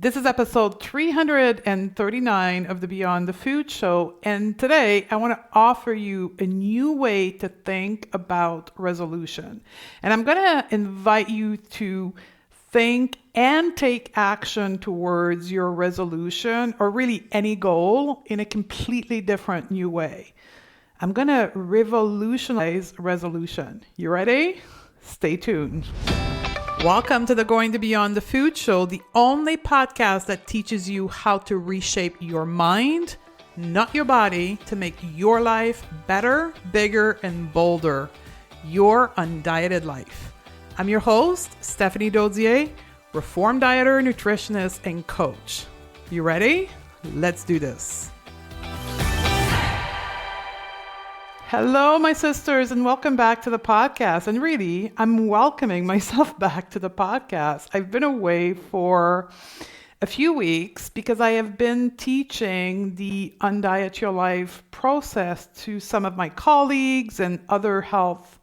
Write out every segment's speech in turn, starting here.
This is episode 339 of the Beyond the Food Show, and today I want to offer you a new way to think about resolution. And I'm going to invite you to think and take action towards your resolution, or really any goal, in a completely different new way. I'm going to revolutionize resolution. You ready? Stay tuned. Welcome to the Going to Beyond the Food Show, the only podcast that teaches you how to reshape your mind, not your body, to make your life better, bigger, and bolder. Your undieted life. I'm your host, Stephanie Dodier, reformed dieter, nutritionist, and coach. You ready? Let's do this. Hello, my sisters, and welcome back to the podcast. And really, I'm welcoming myself back to the podcast. I've been away for a few weeks because I have been teaching the Undiet Your Life process to some of my colleagues and other health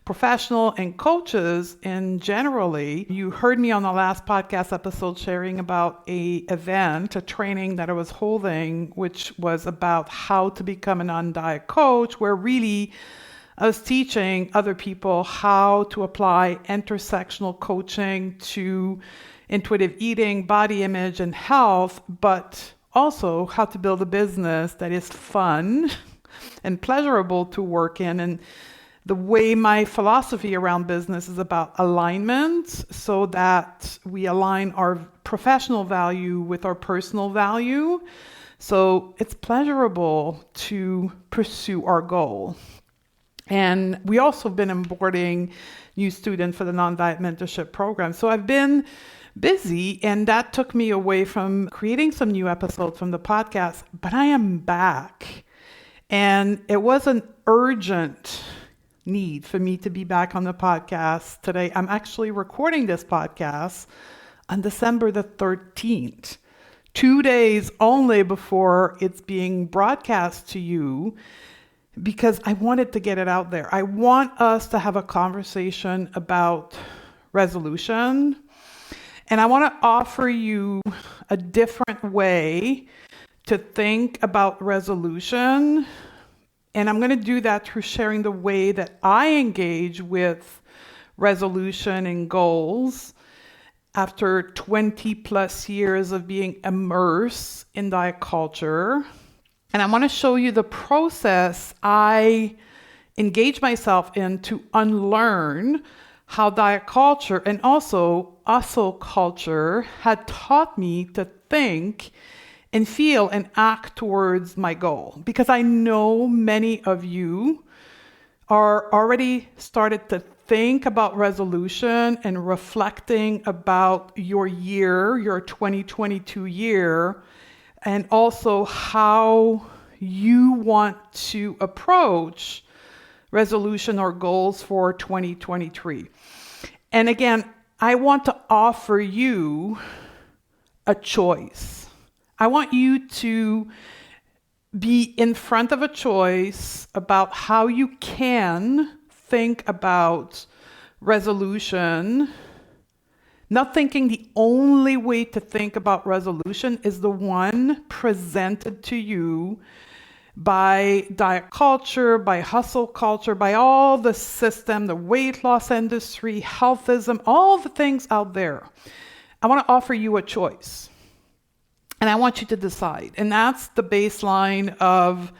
professional and coaches. And generally, you heard me on the last podcast episode sharing about a training that I was holding, which was about how to become an Undiet coach, where really I was teaching other people how to apply intersectional coaching to intuitive eating, body image, and health, but also how to build a business that is fun and pleasurable to work in. And the way my philosophy around business is about alignment, so that we align our professional value with our personal value. So it's pleasurable to pursue our goal. And we also been onboarding new students for the non-diet mentorship program. So I've been busy, and that took me away from creating some new episodes from the podcast, but I am back. And it was an urgent need for me to be back on the podcast today. I'm actually recording this podcast on December the 13th, 2 days only before it's being broadcast to you, because I wanted to get it out there. I want us to have a conversation about resolution, and I want to offer you a different way to think about resolution. And I'm going to do that through sharing the way that I engage with resolution and goals after 20 plus years of being immersed in diet culture. And I want to show you the process I engage myself in to unlearn how diet culture and also hustle culture had taught me to think and feel and act towards my goal. Because I know many of you are already started to think about resolution and reflecting about your year, your 2022 year, and also how you want to approach resolution or goals for 2023. And again, I want to offer you a choice. I want you to be in front of a choice about how you can think about resolution, not thinking the only way to think about resolution is the one presented to you by diet culture, by hustle culture, by all the system, the weight loss industry, healthism, all the things out there. I want to offer you a choice. And I want you to decide. And that's the baseline of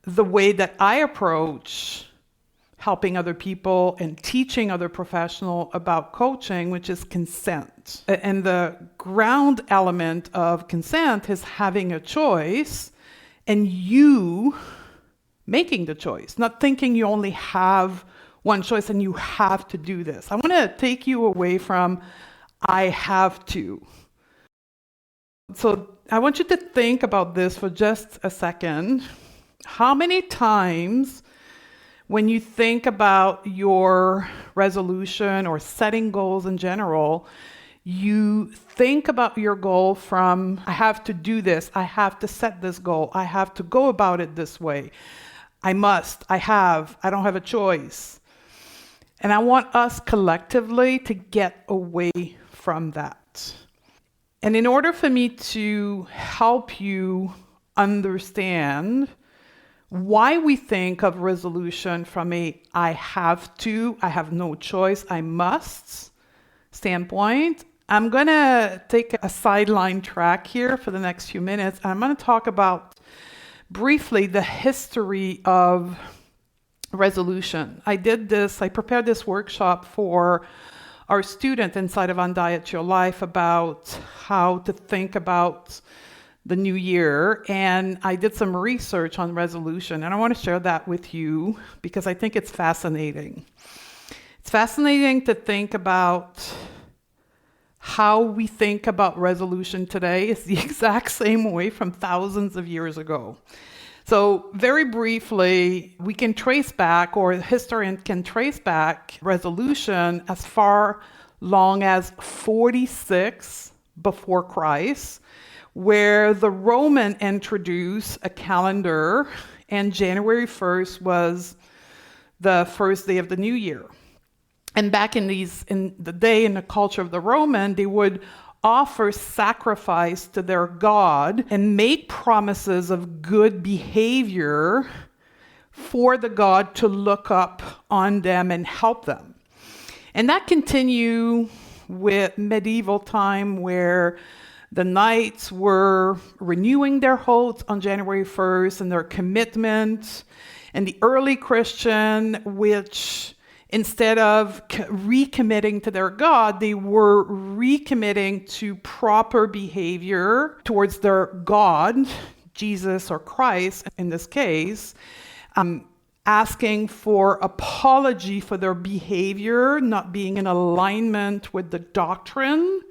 the way that I approach helping other people and teaching other professionals about coaching, which is consent. And the ground element of consent is having a choice and you making the choice, not thinking you only have one choice and you have to do this. I want to take you away from I have to. So I want you to think about this for just a second. How many times when you think about your resolution or setting goals in general, you think about your goal from, I have to do this, I have to set this goal, I have to go about it this way, I must, I don't have a choice. And I want us collectively to get away from that. And in order for me to help you understand why we think of resolution from a I have to, I have no choice, I must standpoint, I'm going to take a sideline track here for the next few minutes. I'm going to talk about briefly the history of resolution. I prepared this workshop for our student inside of Undiet Your Life about how to think about the new year, and I did some research on resolution, and I want to share that with you because I think it's fascinating. It's fascinating to think about how we think about resolution today is the exact same way from thousands of years ago. So very briefly, we can trace back, or historians can trace back resolution as far long as 46 before Christ, where the Roman introduced a calendar, and January 1st was the first day of the new year. And back in the day, in the culture of the Roman, they would offer sacrifice to their god and make promises of good behavior for the god to look up on them and help them. And that continued with medieval time, where the knights were renewing their oaths on January 1st and their commitment. And the early Christian, which instead of recommitting to their God, they were recommitting to proper behavior towards their God, Jesus or Christ in this case, asking for apology for their behavior not being in alignment with the doctrine,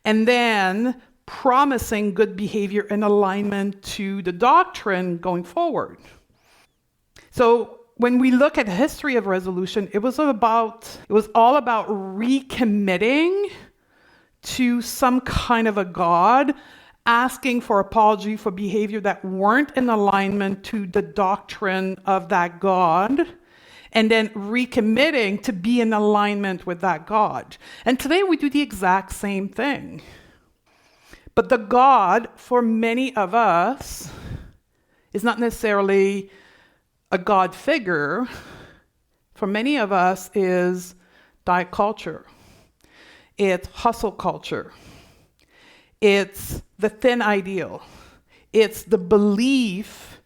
and then promising good behavior in alignment to the doctrine going forward. So when we look at the history of resolution, it was all about recommitting to some kind of a God, asking for apology for behavior that weren't in alignment to the doctrine of that God, and then recommitting to be in alignment with that God. And today we do the exact same thing. But the God, for many of us, is not necessarily a God figure. For many of us is diet culture. It's hustle culture. It's the thin ideal. It's the belief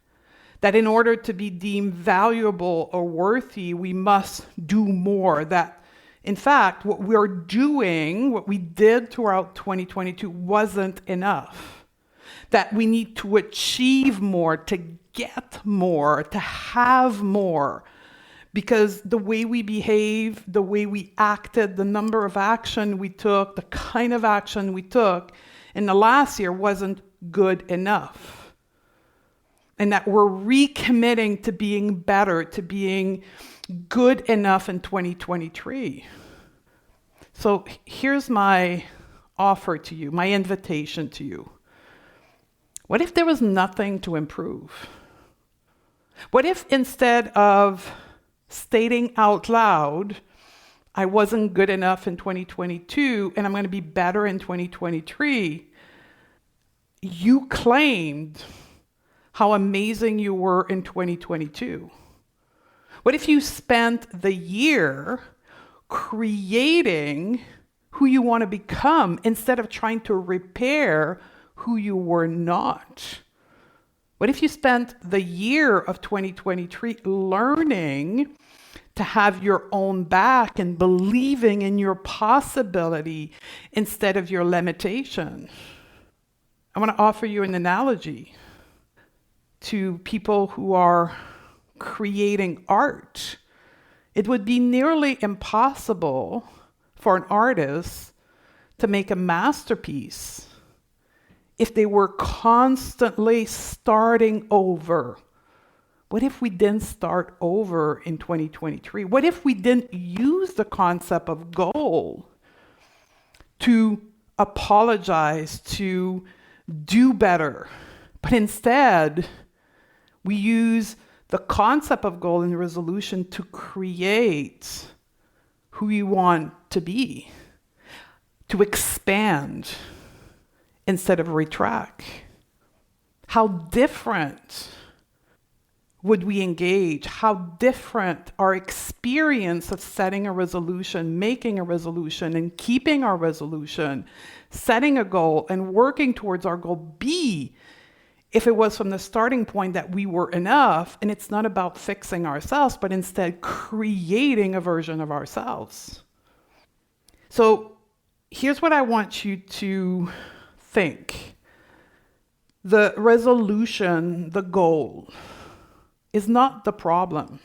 that in order to be deemed valuable or worthy, we must do more. That, in fact, what we did throughout 2022 wasn't enough. That we need to achieve more, to get more, to have more. Because the way we behave, the way we acted, the number of action we took, the kind of action we took in the last year wasn't good enough. And that we're recommitting to being better, to being good enough in 2023. So here's my offer to you, my invitation to you. What if there was nothing to improve? What if instead of stating out loud, I wasn't good enough in 2022 and I'm going to be better in 2023, you claimed how amazing you were in 2022? What if you spent the year creating who you want to become instead of trying to repair who you were not? What if you spent the year of 2023 learning to have your own back and believing in your possibility instead of your limitation? I want to offer you an analogy to people who are creating art. It would be nearly impossible for an artist to make a masterpiece if they were constantly starting over. What if we didn't start over in 2023? What if we didn't use the concept of goal to apologize, to do better, but instead we use the concept of goal and resolution to create who you want to be, to expand, instead of retract? How different would we engage? How different our experience of setting a resolution, making a resolution, and keeping our resolution, setting a goal and working towards our goal be if it was from the starting point that we were enough, and it's not about fixing ourselves, but instead creating a version of ourselves. So here's what I want you to think. The resolution, the goal, is not the problem.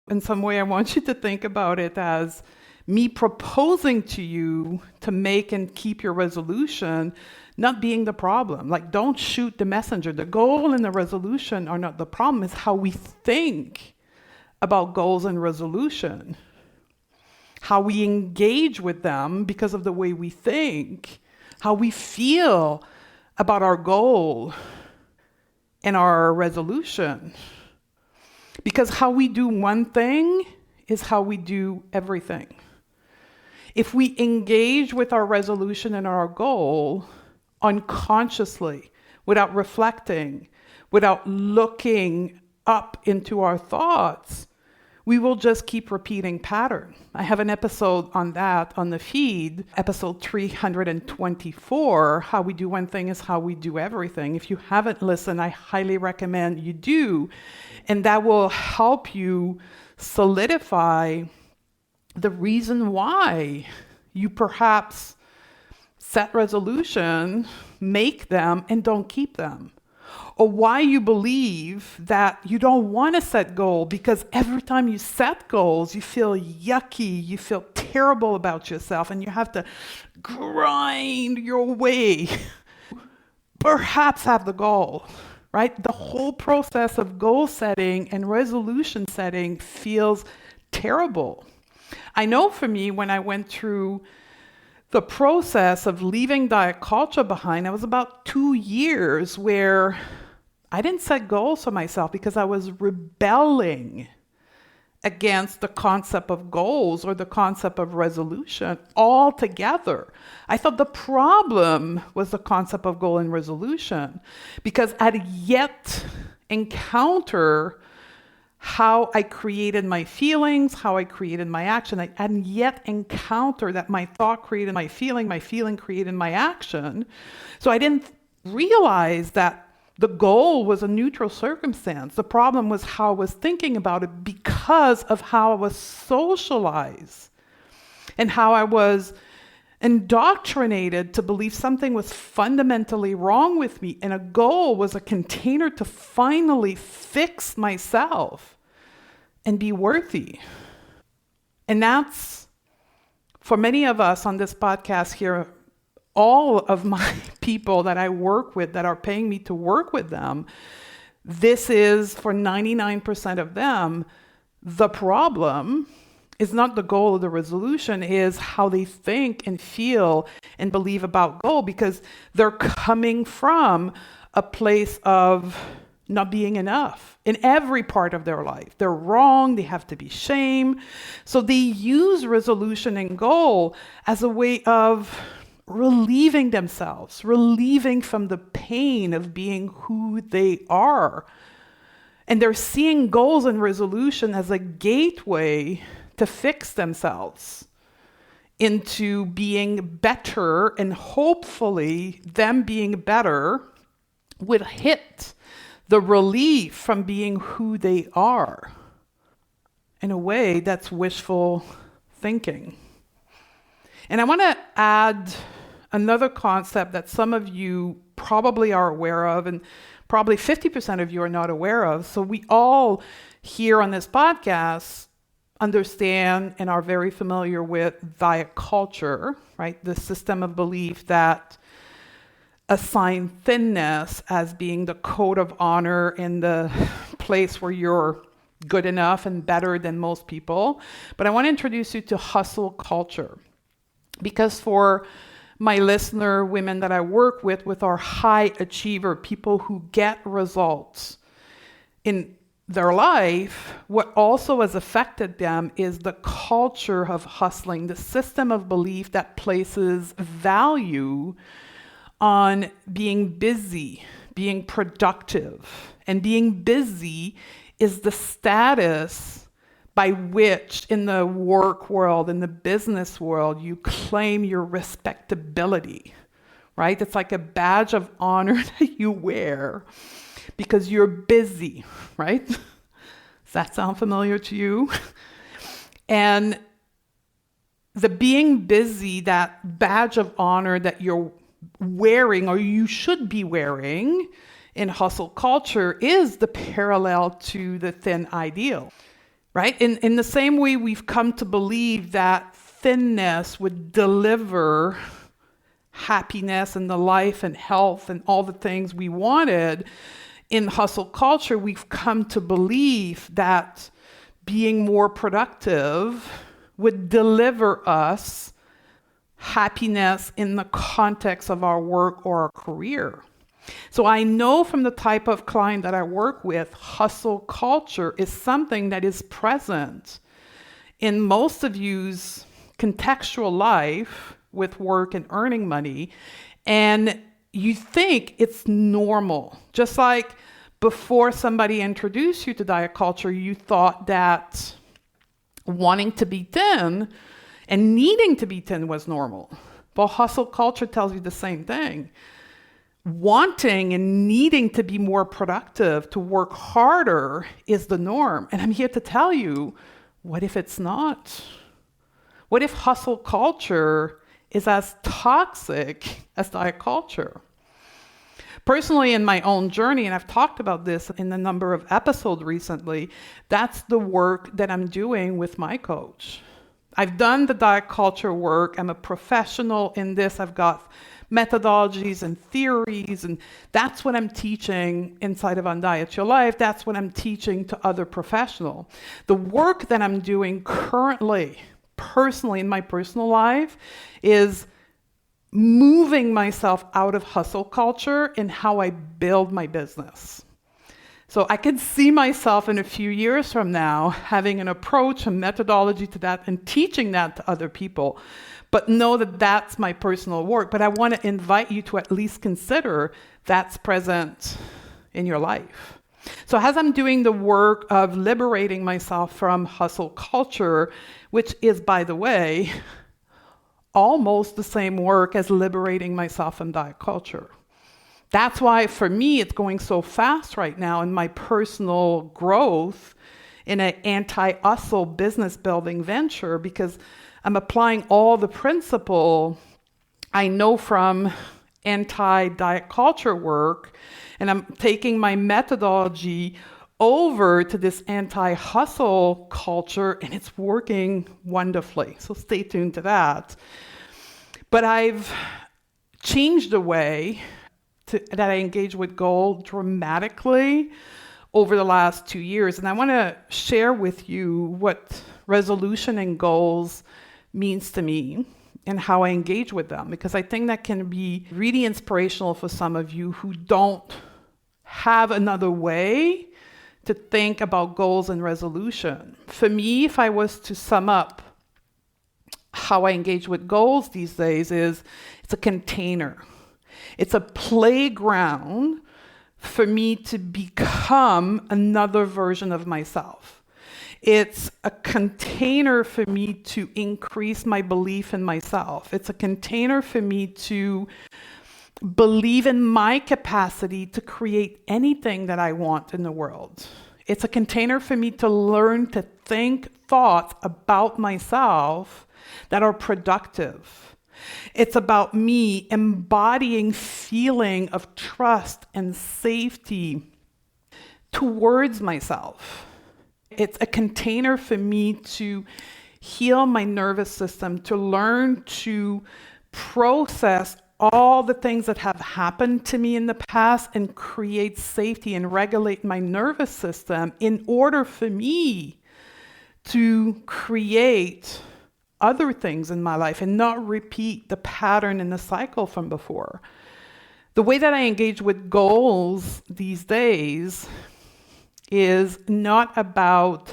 In some way, I want you to think about it as me proposing to you to make and keep your resolution not being the problem. Like, don't shoot the messenger. The goal and the resolution are not the problem. It's how we think about goals and resolution, how we engage with them because of the way we think, how we feel about our goal and our resolution. Because how we do one thing is how we do everything. If we engage with our resolution and our goal unconsciously, without reflecting, without looking up into our thoughts, we will just keep repeating pattern. I have an episode on that on the feed, episode 324, how we do one thing is how we do everything. If you haven't listened, I highly recommend you do. And that will help you solidify the reason why you perhaps set resolution, make them, and don't keep them. Or why you believe that you don't want to set goals because every time you set goals, you feel yucky, you feel terrible about yourself, and you have to grind your way. Perhaps have the goal, right? The whole process of goal setting and resolution setting feels terrible. I know for me, when I went through the process of leaving diet culture behind, it was about 2 years where I didn't set goals for myself because I was rebelling against the concept of goals or the concept of resolution altogether. I thought the problem was the concept of goal and resolution because I'd yet encounter how I created my feelings, how I created my action. I hadn't yet encountered that my thought created my feeling created my action. So I didn't realize that the goal was a neutral circumstance. The problem was how I was thinking about it because of how I was socialized and how I was indoctrinated to believe something was fundamentally wrong with me, and a goal was a container to finally fix myself and be worthy. And that's, for many of us on this podcast here, all of my people that I work with that are paying me to work with them, this is, for 99% of them, the problem is not the goal or the resolution, is how they think and feel and believe about goal, because they're coming from a place of not being enough in every part of their life. They're wrong, they have to be shamed. So they use resolution and goal as a way of relieving themselves, relieving from the pain of being who they are. And they're seeing goals and resolution as a gateway to fix themselves into being better, and hopefully them being better would hit the relief from being who they are. In a way, that's wishful thinking. And I want to add another concept that some of you probably are aware of, and probably 50% of you are not aware of. So we all here on this podcast understand and are very familiar with diet culture, right? The system of belief that assign thinness as being the code of honor in the place where you're good enough and better than most people. But I want to introduce you to hustle culture, because for my listener women that I work with our high achiever, people who get results in their life, what also has affected them is the culture of hustling, the system of belief that places value on being busy, being productive. And being busy is the status by which in the work world, in the business world, you claim your respectability, right? It's like a badge of honor that you wear because you're busy, right? Does that sound familiar to you? And the being busy, that badge of honor that you're wearing, or you should be wearing in hustle culture, is the parallel to the thin ideal, right? In the same way we've come to believe that thinness would deliver happiness and the life and health and all the things we wanted, in hustle culture, we've come to believe that being more productive would deliver us happiness in the context of our work or our career. So I know from the type of client that I work with, hustle culture is something that is present in most of you's contextual life with work and earning money. And you think it's normal. Just like before somebody introduced you to diet culture, you thought that wanting to be thin and needing to be thin was normal. Well, hustle culture tells you the same thing. Wanting and needing to be more productive, to work harder is the norm. And I'm here to tell you, what if it's not? What if hustle culture is as toxic as diet culture? Personally, in my own journey, and I've talked about this in a number of episodes recently, that's the work that I'm doing with my coach. I've done the diet culture work. I'm a professional in this. I've got methodologies and theories, and that's what I'm teaching inside of Undiet Your Life. That's what I'm teaching to other professionals. The work that I'm doing currently, personally, in my personal life, is moving myself out of hustle culture in how I build my business. So I could see myself in a few years from now having an approach, a methodology to that, and teaching that to other people. But know that that's my personal work. But I want to invite you to at least consider that's present in your life. So as I'm doing the work of liberating myself from hustle culture, which is, by the way, almost the same work as liberating myself from diet culture. That's why, for me, it's going so fast right now in my personal growth in an anti-hustle business building venture, because I'm applying all the principle I know from anti-diet culture work, and I'm taking my methodology over to this anti-hustle culture, and it's working wonderfully. So stay tuned to that. But I've changed the way that I engage with goal dramatically over the last 2 years. And I want to share with you what resolution and goals means to me and how I engage with them, because I think that can be really inspirational for some of you who don't have another way to think about goals and resolution. For me, if I was to sum up how I engage with goals these days, is it's a container. It's a playground for me to become another version of myself. It's a container for me to increase my belief in myself. It's a container for me to believe in my capacity to create anything that I want in the world. It's a container for me to learn to think thoughts about myself that are productive. It's about me embodying feeling of trust and safety towards myself. It's a container for me to heal my nervous system, to learn to process all the things that have happened to me in the past and create safety and regulate my nervous system in order for me to create other things in my life and not repeat the pattern and the cycle from before. The way that I engage with goals these days is not about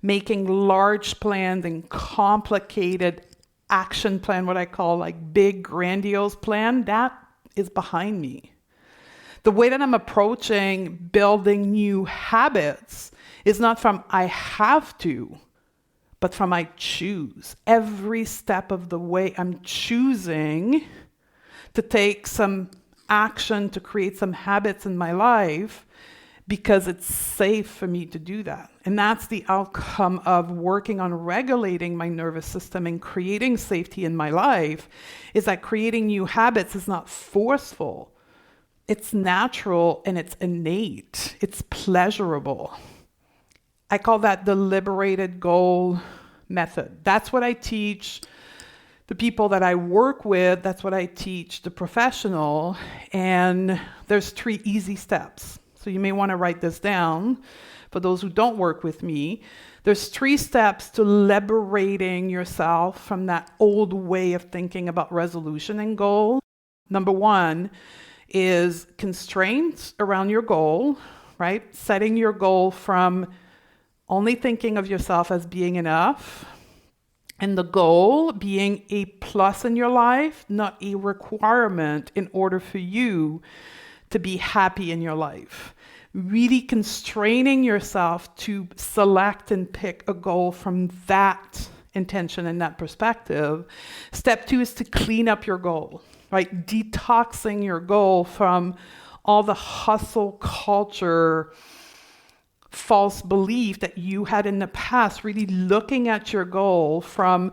making large plans and complicated action plan, what I call like big grandiose plan. That is behind me. The way that I'm approaching building new habits is not from I have to, but from I choose. Every step of the way, I'm choosing to take some action to create some habits in my life because it's safe for me to do that. And that's the outcome of working on regulating my nervous system and creating safety in my life, is that creating new habits is not forceful. It's natural and it's innate. It's pleasurable. I call that the liberated goal method. That's what I teach the people that I work with. That's what I teach the professional. And there's 3 easy steps. So you may want to write this down for those who don't work with me. There's 3 steps to liberating yourself from that old way of thinking about resolution and goal. Number 1 is constraints around your goal, right? Setting your goal from only thinking of yourself as being enough, and the goal being a plus in your life, not a requirement in order for you to be happy in your life. Really constraining yourself to select and pick a goal from that intention and that perspective. Step 2 is to clean up your goal, right? Detoxing your goal from all the hustle culture false belief that you had in the past, really looking at your goal from,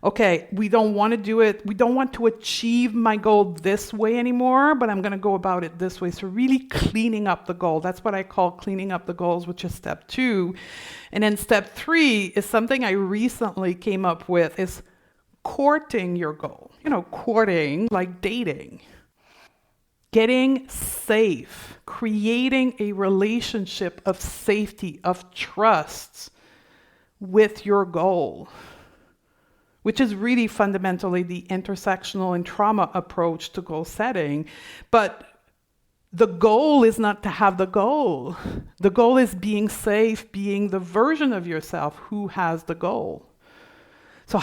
okay, we don't want to do it. We don't want to achieve my goal this way anymore, but I'm going to go about it this way. So really cleaning up the goal. That's what I call cleaning up the goals, which is step 2. And then step 3 is something I recently came up with, is courting your goal. Courting like dating. Getting safe, creating a relationship of safety, of trust with your goal, which is really fundamentally the intersectional and trauma approach to goal setting. But the goal is not to have the goal. The goal is being safe, being the version of yourself who has the goal. So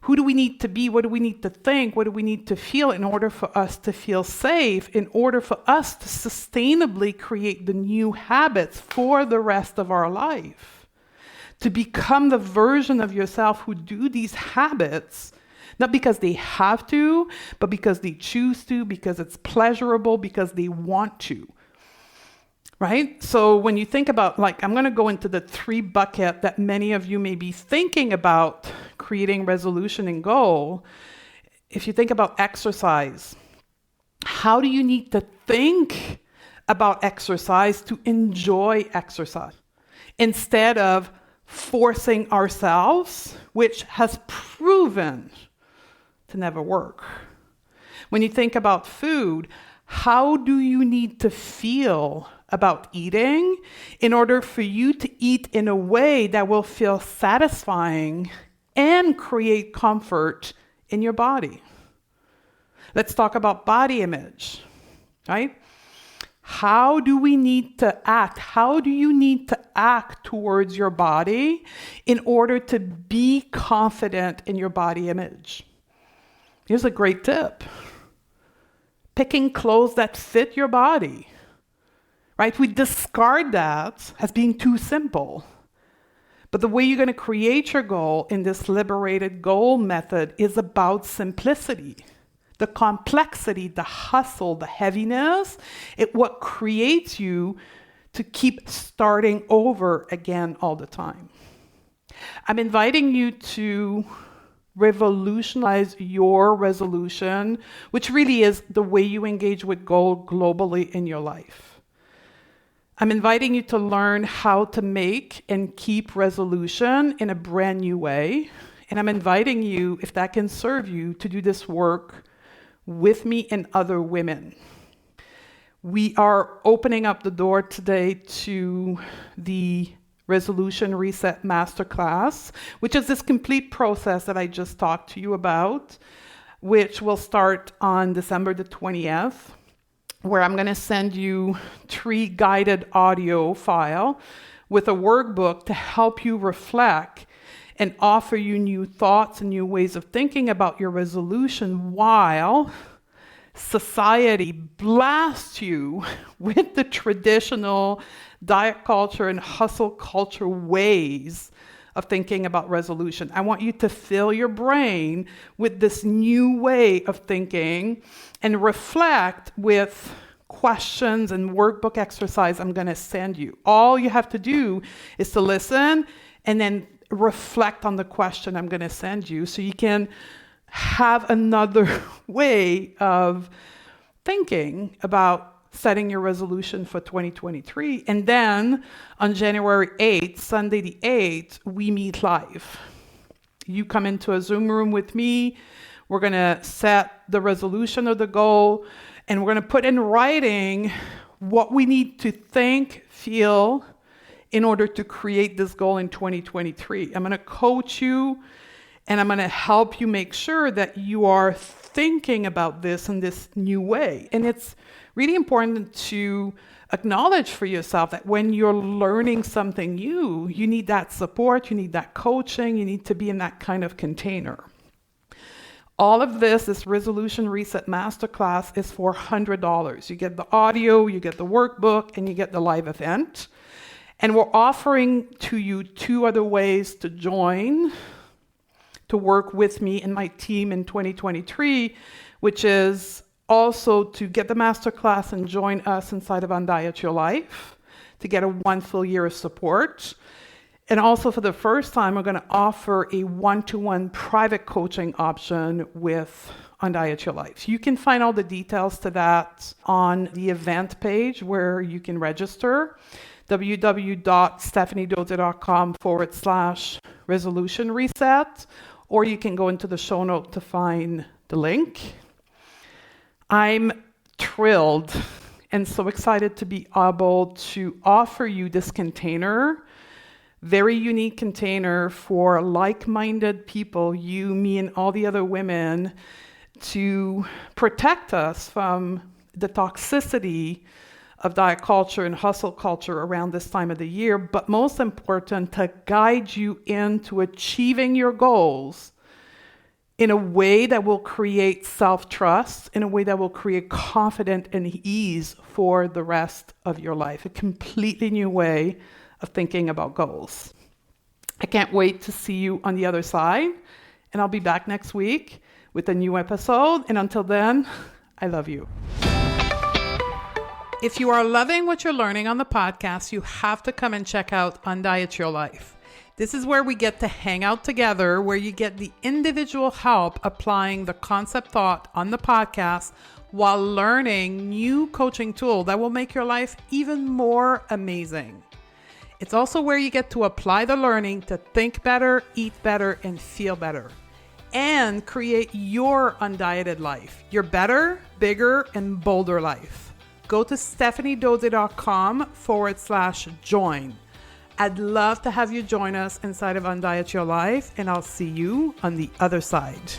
who do we need to be? What do we need to think? What do we need to feel in order for us to feel safe, in order for us to sustainably create the new habits for the rest of our life? To become the version of yourself who do these habits, not because they have to, but because they choose to, because it's pleasurable, because they want to. Right? So when you think about, I'm going to go into the 3 bucket that many of you may be thinking about creating resolution and goal. If you think about exercise, how do you need to think about exercise to enjoy exercise instead of forcing ourselves, which has proven to never work? When you think about food, how do you need to feel about eating in order for you to eat in a way that will feel satisfying and create comfort in your body? Let's talk about body image, right? How do we need to act? How do you need to act towards your body in order to be confident in your body image? Here's a great tip. Picking clothes that fit your body. Right? We discard that as being too simple. But the way you're going to create your goal in this liberated goal method is about simplicity. The complexity, the hustle, the heaviness, what creates you to keep starting over again all the time. I'm inviting you to revolutionize your resolution, which really is the way you engage with goal globally in your life. I'm inviting you to learn how to make and keep resolution in a brand new way. And I'm inviting you, if that can serve you, to do this work with me and other women. We are opening up the door today to the Resolution Reset Masterclass, which is this complete process that I just talked to you about, which will start on December the 20th. Where I'm going to send you 3 guided audio file with a workbook to help you reflect and offer you new thoughts and new ways of thinking about your resolution while society blasts you with the traditional diet culture and hustle culture ways of thinking about resolution. I want you to fill your brain with this new way of thinking and reflect with questions and workbook exercise I'm going to send you. All you have to do is to listen and then reflect on the question I'm going to send you so you can have another way of thinking about setting your resolution for 2023. And then on January 8th, Sunday the 8th, we meet live. You come into a Zoom room with me. We're going to set the resolution or the goal, and we're going to put in writing what we need to think, feel, in order to create this goal in 2023. I'm going to coach you, and I'm going to help you make sure that you are thinking about this in this new way. And it's really important to acknowledge for yourself that when you're learning something new, you need that support, you need that coaching, you need to be in that kind of container. All of this Resolution Reset Masterclass is for $100. You get the audio, you get the workbook, and you get the live event. And we're offering to you 2 other ways to join, to work with me and my team in 2023, which is also to get the masterclass and join us inside of Undiet Your Life, to get a 1 full year of support. And also for the first time, we're going to offer a 1-to-1 private coaching option with Undiet Your Life. You can find all the details to that on the event page where you can register, www.stephaniedodze.com/resolution reset, or you can go into the show note to find the link. I'm thrilled and so excited to be able to offer you this container, very unique container for like-minded people, you, me, and all the other women, to protect us from the toxicity of diet culture and hustle culture around this time of the year, but most important, to guide you into achieving your goals in a way that will create self-trust, in a way that will create confidence and ease for the rest of your life. A completely new way of thinking about goals. I can't wait to see you on the other side, and I'll be back next week with a new episode. And until then, I love you. If you are loving what you're learning on the podcast, you have to come and check out Undiet Your Life. This is where we get to hang out together, where you get the individual help applying the concept thought on the podcast while learning new coaching tools that will make your life even more amazing. It's also where you get to apply the learning to think better, eat better, and feel better, and create your undieted life, your better, bigger, and bolder life. Go to stephaniedodze.com/join. I'd love to have you join us inside of Undiet Your Life, and I'll see you on the other side.